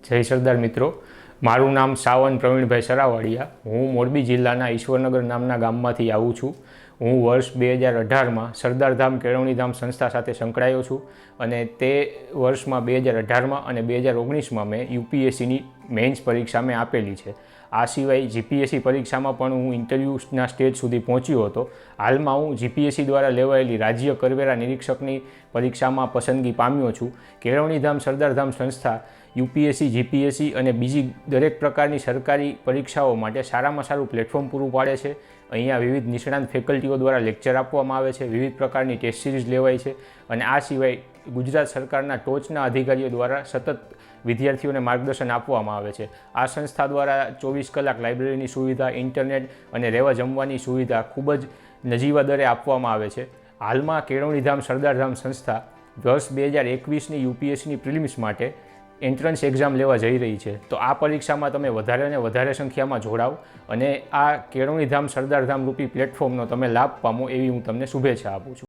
જય સરદાર મિત્રો, મારું નામ સાવન પ્રવીણભાઈ સરાવાડિયા। હું મોરબી જિલ્લાના ઈશ્વરનગર નામના ગામમાંથી આવું છું। હું વર્ષ 2018માં સરદારધામ કેળવણીધામ સંસ્થા સાથે સંકળાયો છું અને તે વર્ષમાં 2018માં અને 2019માં મેં યુપીએસસીની મેઇન્સ પરીક્ષા મેં આપેલી છે। આ સિવાય જીપીએસસી પરીક્ષામાં પણ હું ઇન્ટરવ્યૂના સ્ટેજ સુધી પહોંચ્યો હતો। હાલમાં હું જીપીએસસી દ્વારા લેવાયેલી રાજ્ય કરવેરા નિરીક્ષકની પરીક્ષામાં પસંદગી પામ્યો છું। કેળવણીધામ સરદારધામ સંસ્થા યુપીએસસી, જીપીએસસી અને બીજી દરેક પ્રકારની સરકારી પરીક્ષાઓ માટે સારામાં સારું પ્લેટફોર્મ પૂરું પાડે છે। અહીંયા વિવિધ નિષ્ણાંત ફેકલ્ટીઓ દ્વારા લેક્ચર આપવામાં આવે છે, વિવિધ પ્રકારની ટેસ્ટ સિરીઝ લેવાય છે અને આ સિવાય ગુજરાત સરકારના ટોચના અધિકારીઓ દ્વારા સતત વિદ્યાર્થીઓને માર્ગદર્શન આપવામાં આવે છે। આ સંસ્થા દ્વારા 24 કલાક લાઇબ્રેરીની સુવિધા, ઇન્ટરનેટ અને રહેવા જમવાની સુવિધા ખૂબ જ નજીવા દરે આપવામાં આવે છે। હાલમાં કેળવણીધામ સરદારધામ સંસ્થા વર્ષ 2021ની યુપીએસસીની પ્રિલિમ્સ માટે એન્ટ્રન્સ એક્ઝામ લેવા જઈ રહી છે। તો આ પરીક્ષામાં તમે વધારે ને વધારે સંખ્યામાં જોડાવ અને આ કેળવણીધામ સરદારધામ રૂપી પ્લેટફોર્મનો તમે લાભ પામો એવી હું તમને શુભેચ્છા આપું છું।